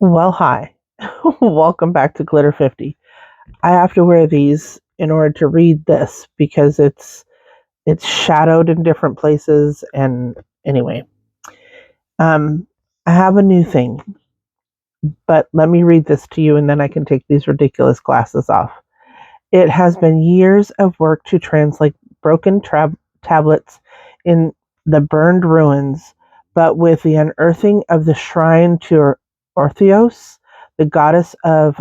Well, hi. Welcome back to Glitter 50. I have to wear these in order to read this because it's shadowed in different places and anyway. Um I have a new thing, but let me read this to you and then I can take these ridiculous glasses off. It has been years of work to translate broken tablets in the burned ruins, but with the unearthing of the shrine to Orthios, the goddess of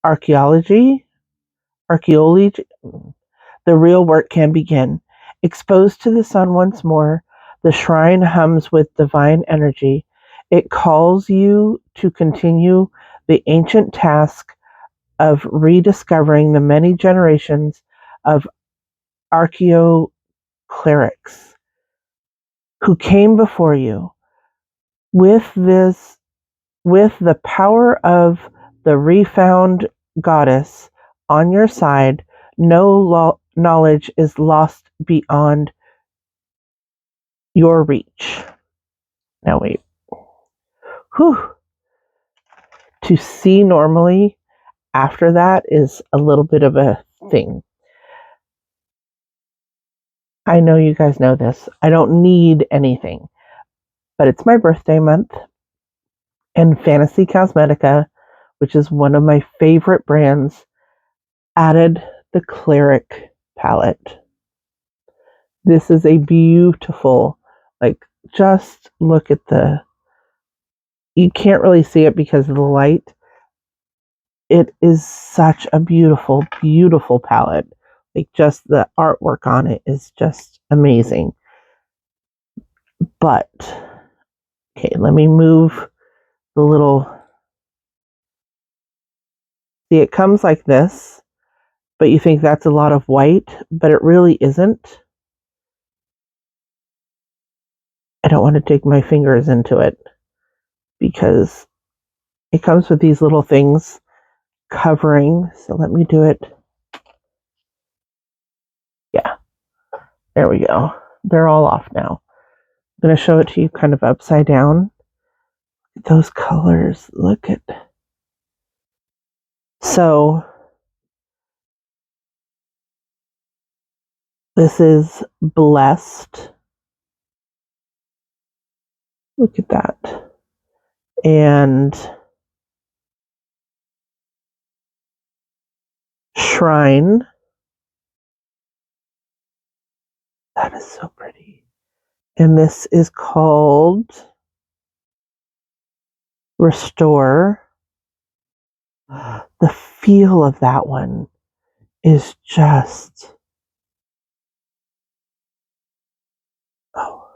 archaeology, archaeology, the real work can begin. Exposed to the sun once more, the shrine hums with divine energy. It calls you to continue the ancient task of rediscovering the many generations of archaeo clerics who came before you. With this, with the power of the refound goddess on your side, no knowledge is lost beyond your reach. Now wait. Whew. To see normally after that is a little bit of a thing. I know you guys know this. I don't need anything, but it's my birthday month, and Fantasy Cosmetica, which is one of my favorite brands, added the Cleric palette. This is a beautiful, just look at you can't really see it because of the light. It is such a beautiful, beautiful palette. Just the artwork on it is just amazing. But, okay, let me move the little, see, it comes like this, but you think that's a lot of white, but it really isn't. I don't want to dig my fingers into it because it comes with these little things covering. So let me do it. Yeah, there we go. They're all off now. I'm going to show it to you kind of upside down. Those colors, look at. So this is Blessed. Look at that. And Shrine. That is so pretty. And this is called Restore. The feel of that one is just, oh,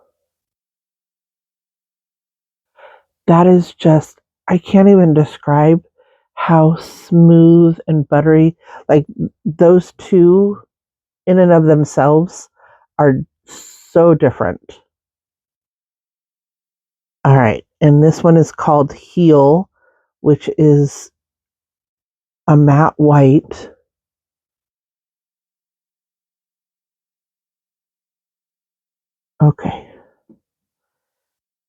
that is just, I can't even describe how smooth and buttery, like those two in and of themselves are so different. All right, and this one is called Heal, which is a matte white. Okay.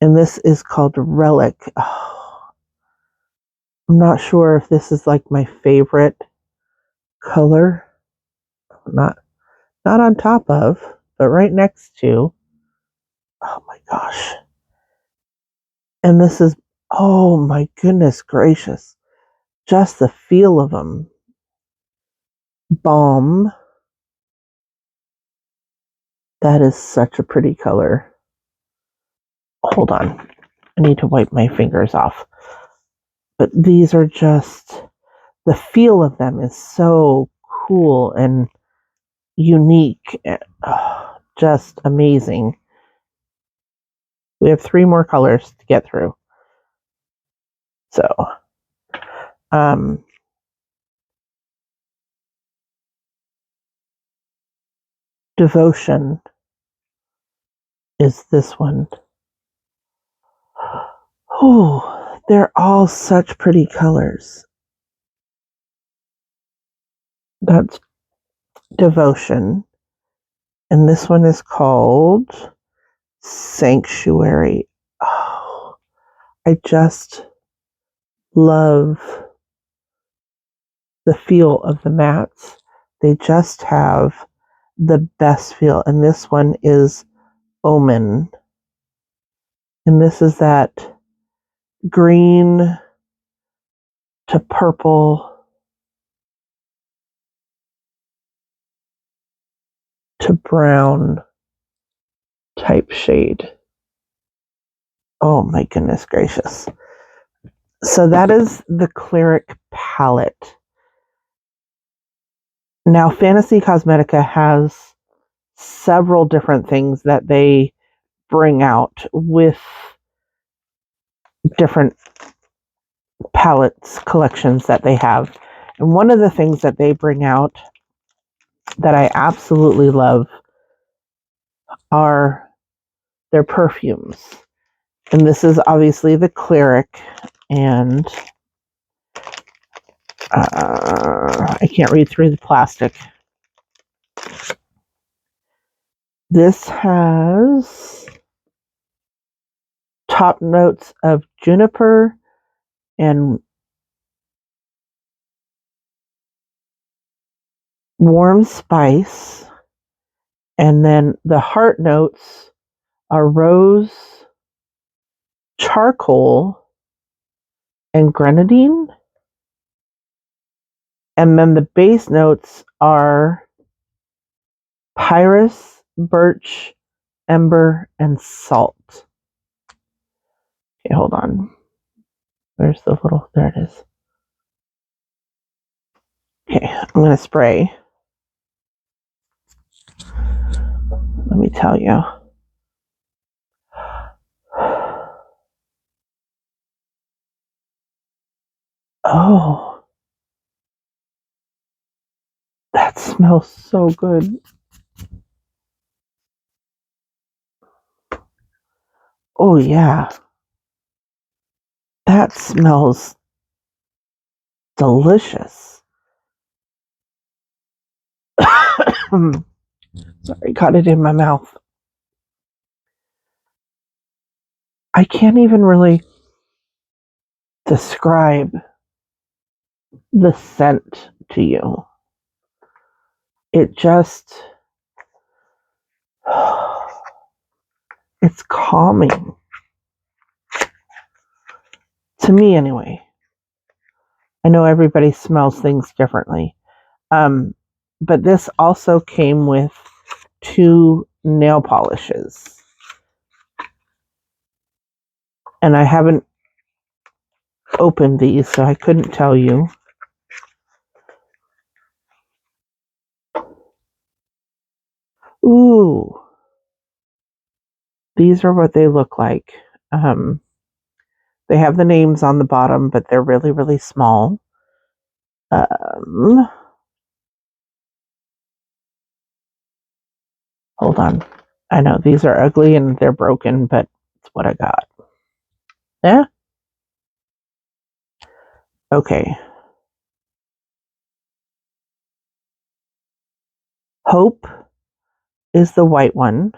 And this is called Relic. Oh, I'm not sure if this is like my favorite color. Not on top of, but right next to. Oh my gosh. And this is, oh my goodness gracious. Just the feel of them. Balm. That is such a pretty color. Hold on. I need to wipe my fingers off. But these are just, the feel of them is so cool and unique. Just amazing. We have 3 more colors to get through. So, Devotion is this one. Oh, they're all such pretty colors. That's Devotion. And this one is called Sanctuary. Oh, I just love the feel of the mats. They just have the best feel. And this one is Omen. And this is that green to purple to brown type shade. Oh my goodness gracious. So that is the Cleric palette. Now, Fantasy Cosmetica has several different things that they bring out with different palettes collections that they have. And one of the things that they bring out that I absolutely love are their perfumes. And this is obviously the Cleric, and I can't read through the plastic. This has top notes of juniper and warm spice, and then the heart notes are rose, charcoal, and grenadine. And then the base notes are pyrus, birch, ember, and salt. Okay, hold on. Where's the little, there it is. Okay, I'm going to spray. Let me tell you. Oh, that smells so good. Oh, yeah. That smells delicious. Sorry, got it in my mouth. I can't even really describe the scent to you. It just, it's calming. To me, anyway. I know everybody smells things differently. But this also came with 2 nail polishes. And I haven't opened these, so I couldn't tell you. Ooh. These are what they look like. They have the names on the bottom, but they're really, really small. Hold on. I know these are ugly and they're broken, but it's what I got. Yeah? Okay. Hope is the white one.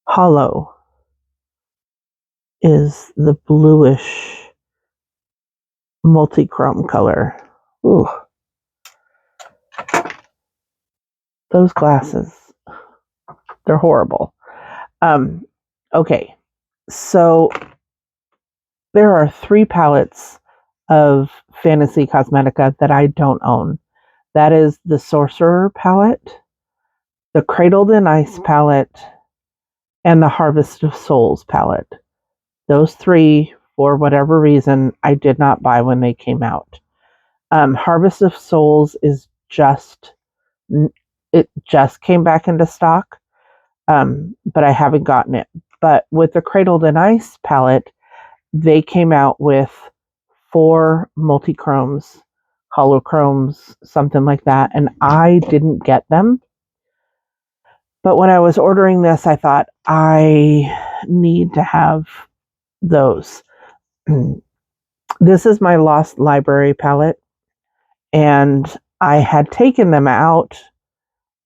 Hollow is the bluish multi-chrome color. Ooh. Those glasses. They're horrible. Okay. So there are 3 palettes of Fantasy Cosmetica that I don't own. That is the Sorcerer palette, the Cradled in Ice palette, and the Harvest of Souls palette. Those 3, for whatever reason, I did not buy when they came out. Harvest of Souls is it just came back into stock, but I haven't gotten it. But with the Cradled in Ice palette, they came out with 4 multi-chromes, holochromes, something like that, and I didn't get them. But when I was ordering this, I thought, I need to have those. This is my Lost Library palette, and I had taken them out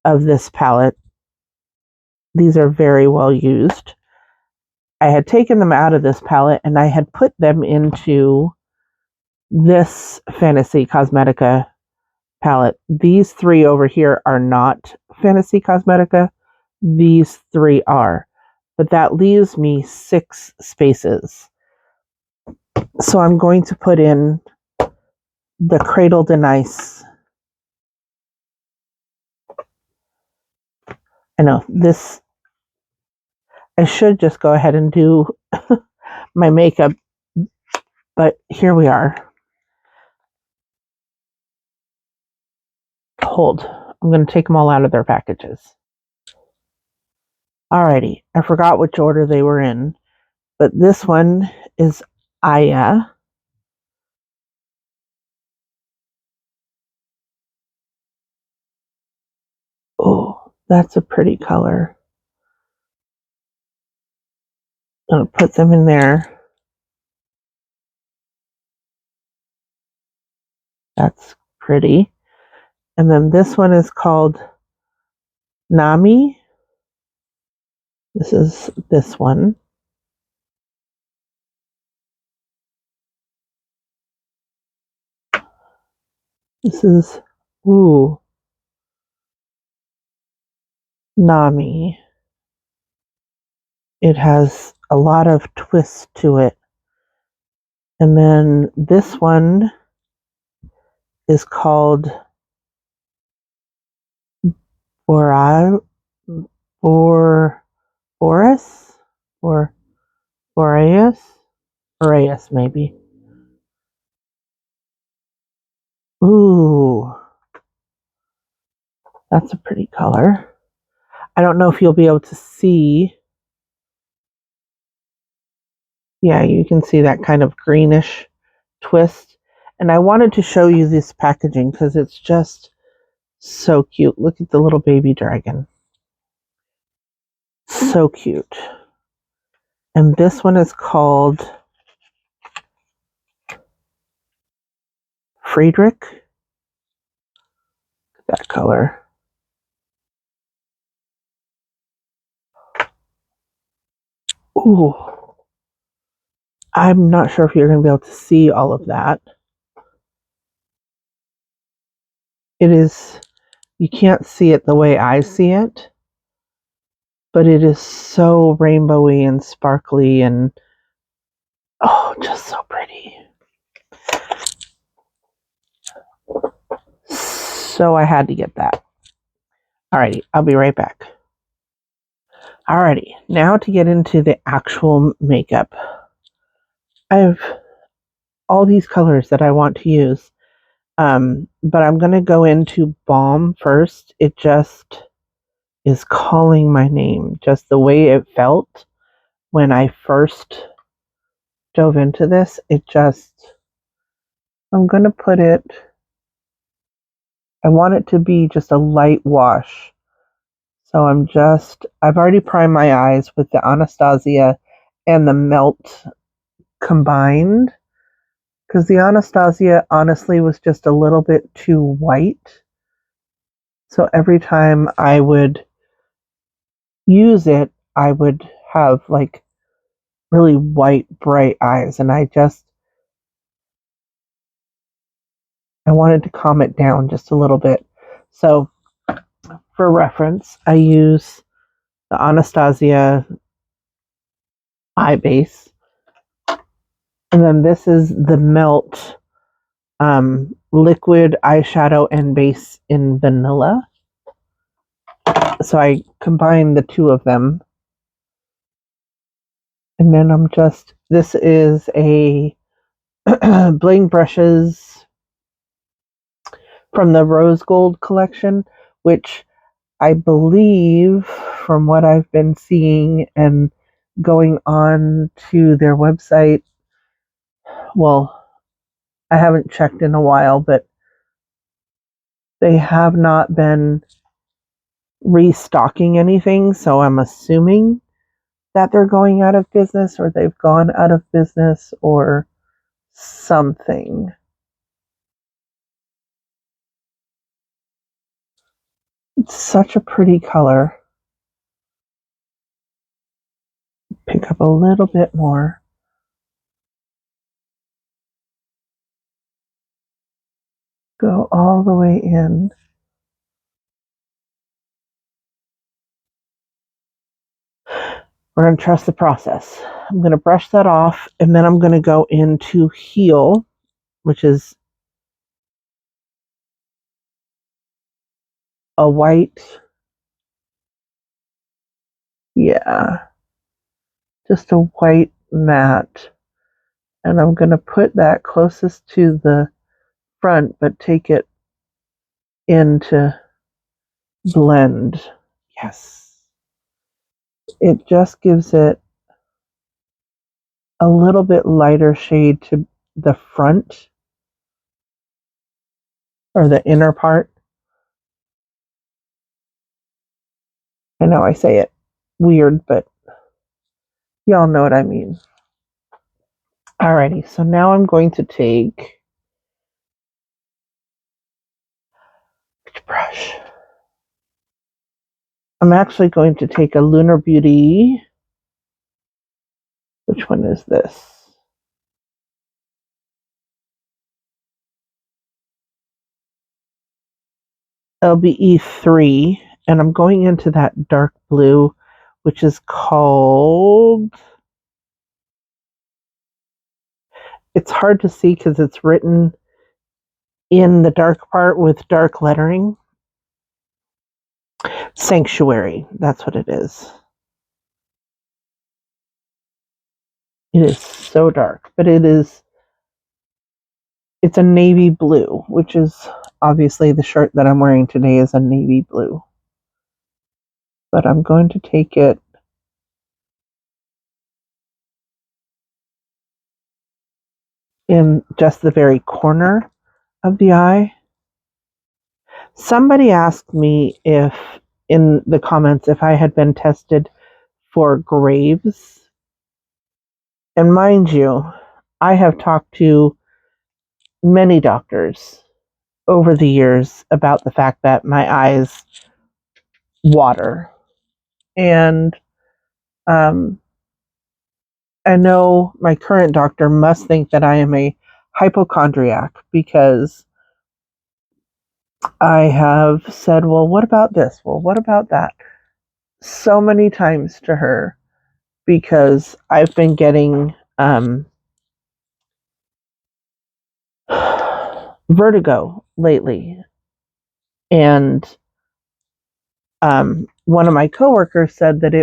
of this palette. These are very well used. I had taken them out of this palette and I had put them into this Fantasy Cosmetica palette. These three over here are not Fantasy Cosmetica. These three are. But that leaves me 6 spaces. So I'm going to put in the Cradle de Nice. I know this, I should just go ahead and do my makeup, but here we are. Hold. I'm going to take them all out of their packages. Alrighty, I forgot which order they were in, but this one is Aya. Oh, that's a pretty color. I'm going to put them in there. That's pretty. And then this one is called Nami. This is this one. This is, ooh, Nami. It has a lot of twist to it. And then this one is called Boreas or Boreas maybe. Ooh, that's a pretty color. I don't know if you'll be able to see. Yeah, you can see that kind of greenish twist. And I wanted to show you this packaging because it's just so cute. Look at the little baby dragon. So cute. And this one is called Friedrich. That color. Ooh. I'm not sure if you're going to be able to see all of that. It is, you can't see it the way I see it, but it is so rainbowy and sparkly and, oh, just so pretty. So I had to get that. Alrighty, I'll be right back. Alrighty, now to get into the actual makeup. I have all these colors that I want to use, but I'm going to go into Balm first. It just is calling my name, just the way it felt when I first dove into this. It just, I'm going to put it, I want it to be just a light wash. So I've already primed my eyes with the Anastasia and the Melt combined, because the Anastasia honestly was just a little bit too white. So every time I would use it, I would have like really white, bright eyes, and I wanted to calm it down just a little bit. So for reference, I use the Anastasia eye base, and then this is the Melt liquid eyeshadow and base in vanilla. So I combine the two of them, and then this is a Bling Brushes from the Rose Gold collection, which I believe, from what I've been seeing and going on to their website, well, I haven't checked in a while, but they have not been restocking anything, so I'm assuming that they're going out of business, or they've gone out of business, or something. It's such a pretty color. Pick up a little bit more. Go all the way in. We're going to trust the process. I'm going to brush that off, and then I'm going to go into Heal, which is a white, yeah, just a white matte. And I'm going to put that closest to the front, but take it into blend. Yes. It just gives it a little bit lighter shade to the front or the inner part. I know I say it weird, but y'all know what I mean. Alrighty, so now I'm going to take which brush? I'm actually going to take a Lunar Beauty. Which one is this? LBE3, and I'm going into that dark blue, which is called, it's hard to see because it's written in the dark part with dark lettering. Sanctuary, that's what it is. It is so dark, but it's a navy blue, which is obviously the shirt that I'm wearing today is a navy blue. But I'm going to take it in just the very corner of the eye. Somebody asked me if, in the comments, if I had been tested for Graves. And mind you, I have talked to many doctors over the years about the fact that my eyes water. And I know my current doctor must think that I am a hypochondriac because I have said, well, what about this? Well, what about that? So many times to her because I've been getting vertigo lately. And one of my coworkers said that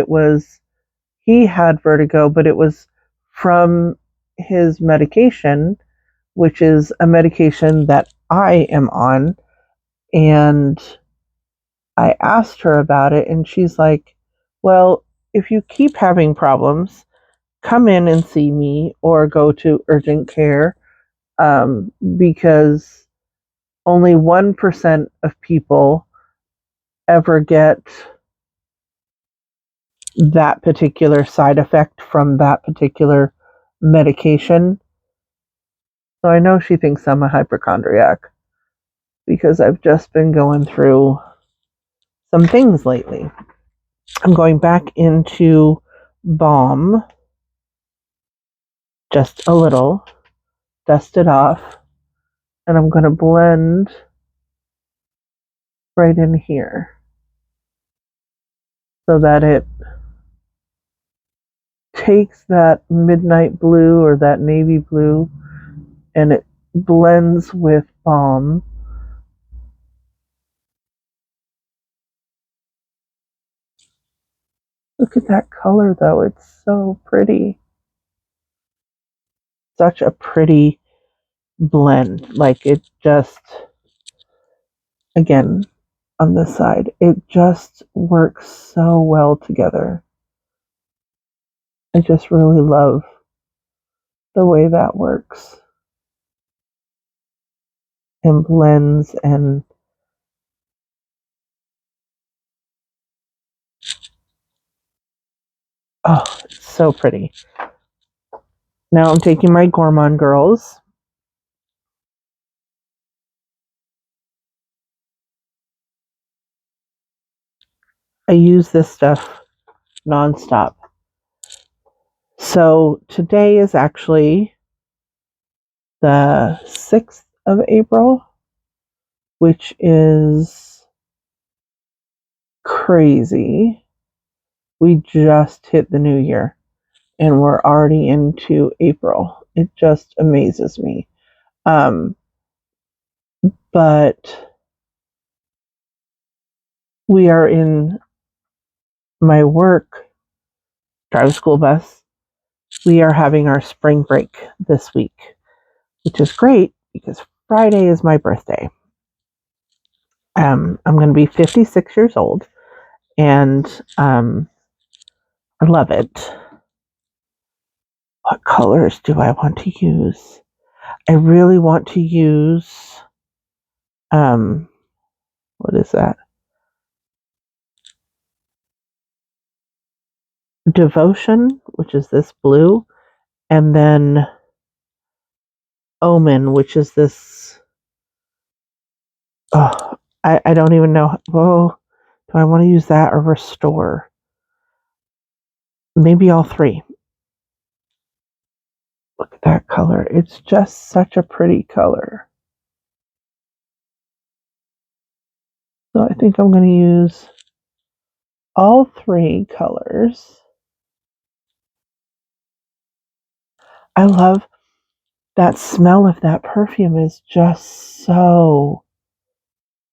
he had vertigo, but it was from his medication, which is a medication that I am on. And I asked her about it, and she's like, well, if you keep having problems, come in and see me or go to urgent care, because only 1% of people ever get that particular side effect from that particular medication. So I know she thinks I'm a hypochondriac because I've just been going through some things lately. I'm going back into Balm, just a little, dust it off, and I'm going to blend right in here so that it takes that midnight blue or that navy blue and it blends with Balm. Look at that color though, it's so pretty. Such a pretty blend. Like it just, again, on this side, it just works so well together. I just really love the way that works and blends and oh, it's so pretty. Now I'm taking my Gourmand Girls. I use this stuff nonstop. So today is actually the 6th of April, which is crazy. We just hit the new year and we're already into April. It just amazes me. But we are in my work, drive a school bus. We are having our spring break this week, which is great because Friday is my birthday. I'm going to be 56 years old, and I love it. What colors do I want to use? I really want to use, what is that? Devotion, which is this blue, and then Omen, which is this, oh, I don't even know. Oh, do I want to use that or Restore? Maybe all three. Look at that color. It's just such a pretty color. So I think I'm going to use all three colors. I love that smell of that perfume is just so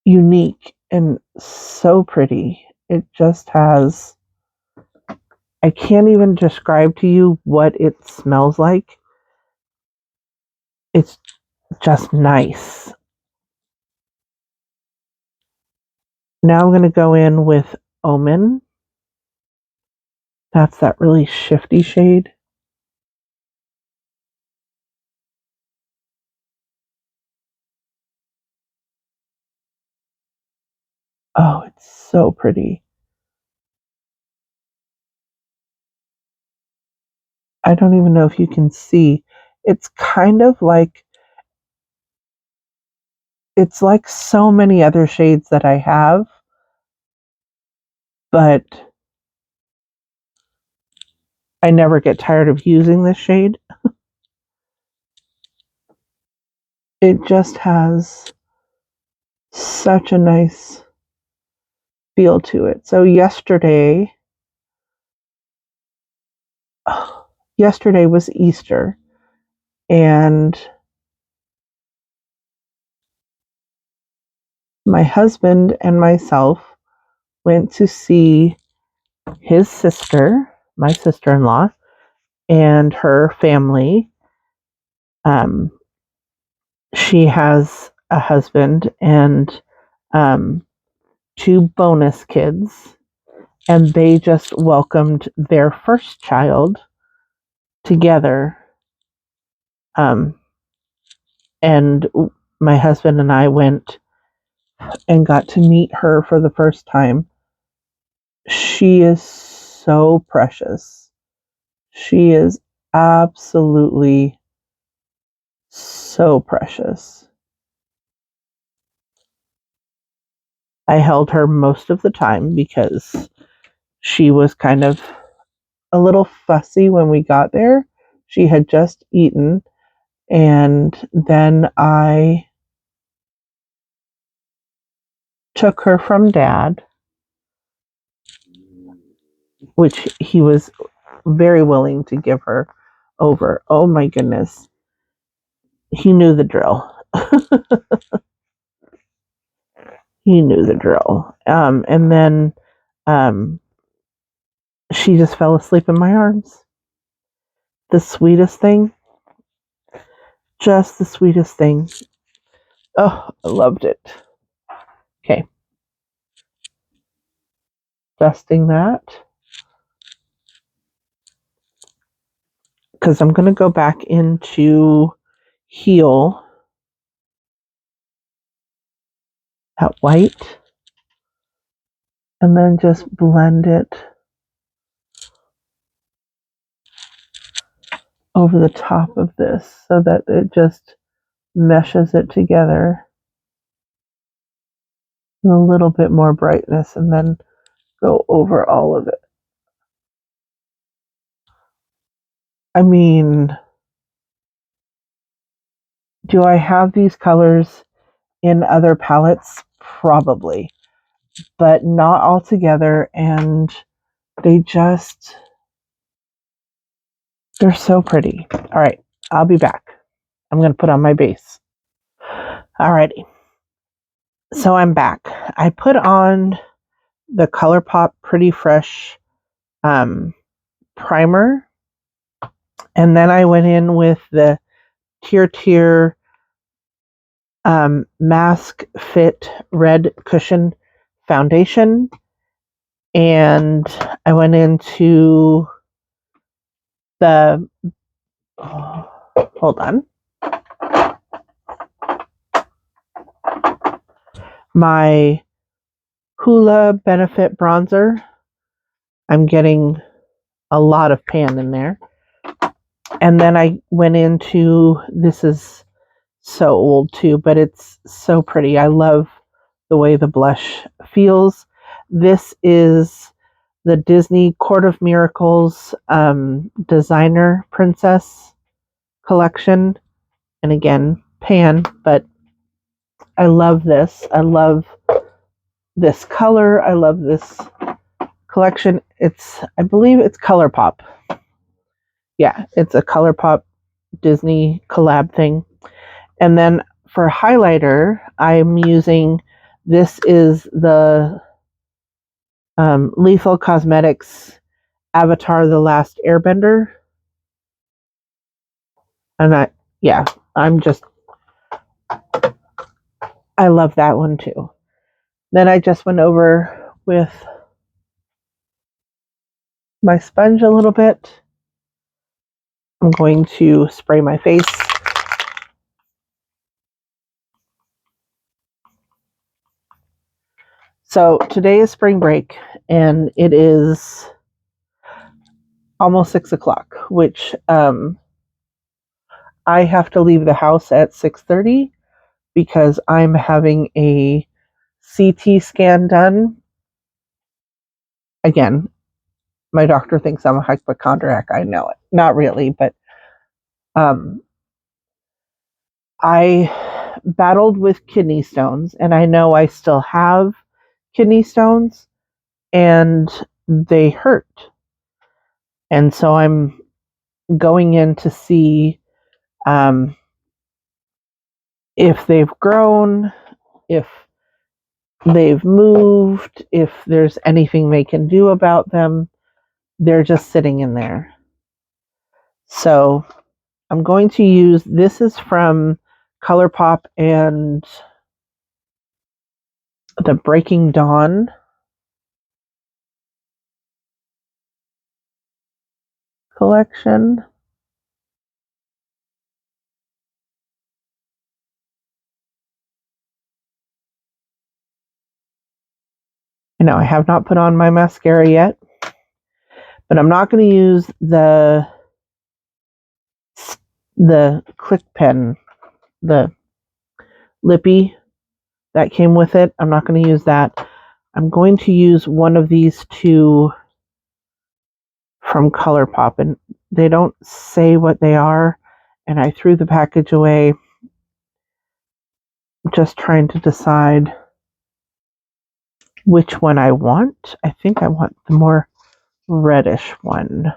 unique and so pretty. It just has, I can't even describe to you what it smells like. It's just nice. Now I'm going to go in with Omen. That's that really shifty shade. Oh, it's so pretty. I don't even know if you can see. It's kind of like, it's like so many other shades that I have, but I never get tired of using this shade. It just has such a nice feel to it. So yesterday was Easter, and my husband and myself went to see his sister, my sister-in-law, and her family. Um, she has a husband and two bonus kids, and they just welcomed their first child together. And my husband and I went and got to meet her for the first time. She is so precious. She is absolutely so precious. I held her most of the time because she was kind of a little fussy when we got there. She had just eaten, and then I took her from Dad, which he was very willing to give her over. Oh my goodness. He knew the drill. He knew the drill. And then um, she just fell asleep in my arms. The sweetest thing. Just the sweetest thing. Oh, I loved it. Okay. Dusting that. Because I'm going to go back into Heal that white. And then just blend it over the top of this so that it just meshes it together with a little bit more brightness, and then go over all of it. I mean, do I have these colors in other palettes? Probably, but not all together, and they're so pretty. All right, I'll be back. I'm going to put on my base. Alrighty, so I'm back. I put on the ColourPop Pretty Fresh primer, and then I went in with the Tier Mask Fit Red Cushion Foundation, and I went into the hold on, my Hoola Benefit Bronzer. I'm getting a lot of pan in there. And then I went into, this is so old too, but it's so pretty. I love the way the blush feels. This is the Disney Court of Miracles Designer Princess collection. And again, pan, but I love this. I love this color. I love this collection. I believe it's ColourPop. Yeah, it's a ColourPop Disney collab thing. And then for highlighter, I'm using, this is the Lethal Cosmetics Avatar The Last Airbender. And I love that one too. Then I just went over with my sponge a little bit. I'm going to spray my face. So today is spring break, and it is almost 6 o'clock, which I have to leave the house at 6:30 because I'm having a CT scan done. Again, my doctor thinks I'm a hypochondriac. I know it. Not really, but I battled with kidney stones, and I know I still have kidney stones, and they hurt. And so I'm going in to see if they've grown, if they've moved, if there's anything they can do about them. They're just sitting in there. So I'm going to use, this is from ColourPop and the Breaking Dawn collection. I know I have not put on my mascara yet, but I'm not going to use the Click Pen, the lippy that came with it. I'm not going to use that. I'm going to use one of these two from ColourPop, and they don't say what they are, and I threw the package away. I'm just trying to decide which one I want. I think I want the more reddish one.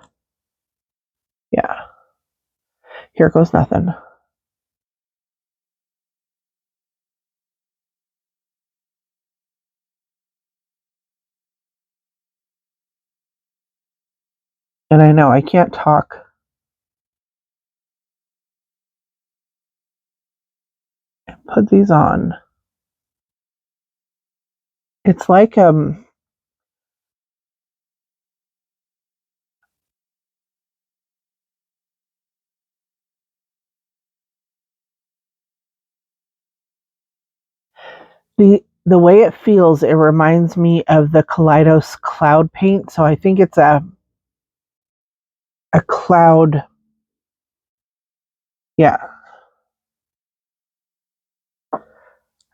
Yeah. Here goes nothing. And I know I can't talk. Put these on. It's like the way it feels, it reminds me of the Kaleidos cloud paint. So I think it's a cloud. Yeah.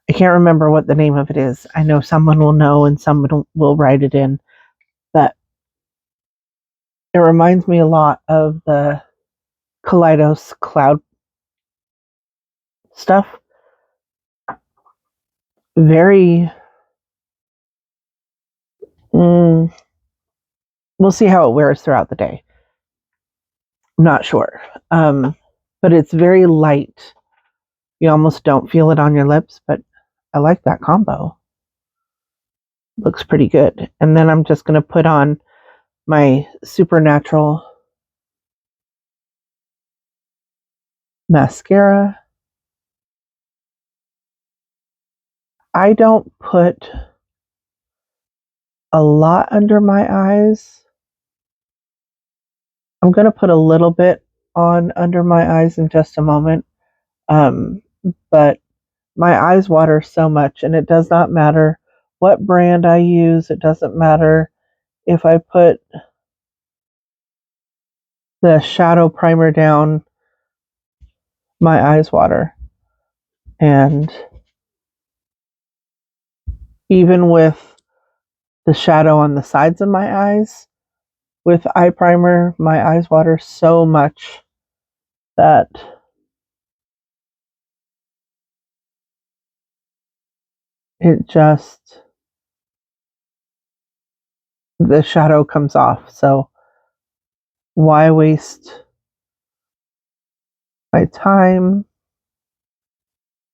I can't remember what the name of it is. I know someone will know and someone will write it in. It reminds me a lot of the Kaleidos cloud stuff. Very, we'll see how it wears throughout the day. I'm not sure. But it's very light. You almost don't feel it on your lips, but I like that combo. Looks pretty good. And then I'm just going to put on my Supernatural mascara. I don't put a lot under my eyes. I'm going to put a little bit on under my eyes in just a moment. But my eyes water so much, and it does not matter what brand I use. It doesn't matter if I put the shadow primer down, my eyes water. And even with the shadow on the sides of my eyes, with eye primer, my eyes water so much that it just, the shadow comes off. So why waste my time?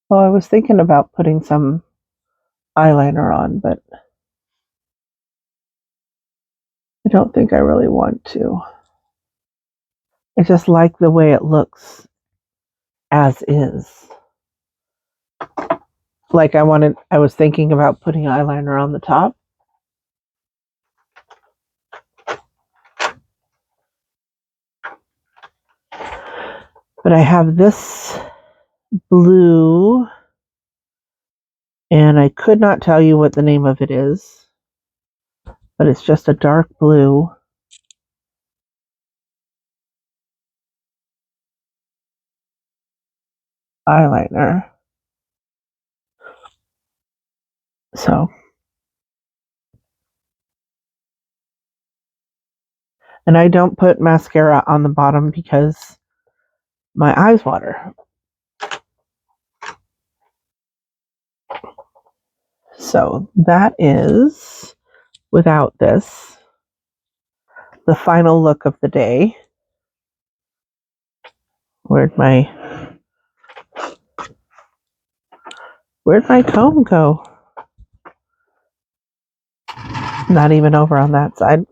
Well, I was thinking about putting some eyeliner on, but I don't think I really want to. I just like the way it looks as is. Like I was thinking about putting eyeliner on the top. But I have this blue, and I could not tell you what the name of it is, but it's just a dark blue. Eyeliner. So, and I don't put mascara on the bottom because my eyes water. So that is, without this, the final look of the day. Where'd my comb go? Not even over on that side.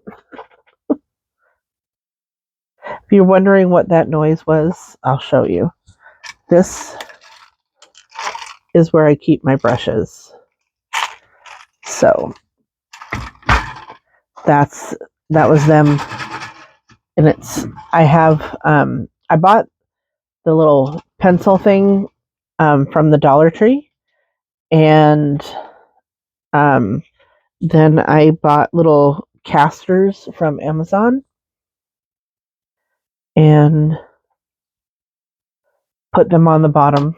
If you're wondering what that noise was, I'll show you. This is where I keep my brushes. So that was them. And I bought the little pencil thing from the Dollar Tree, and then I bought little casters from Amazon and put them on the bottom.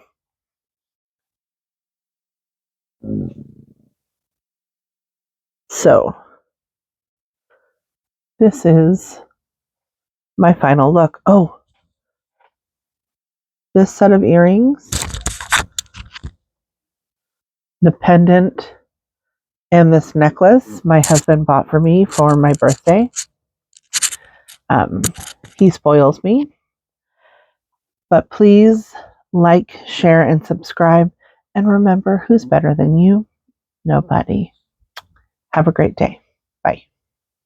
So this is my final look. Oh, this set of earrings, the pendant, and this necklace my husband bought for me for my birthday. He spoils me. But please like, share, and subscribe. And remember, who's better than you? Nobody. Have a great day. Bye.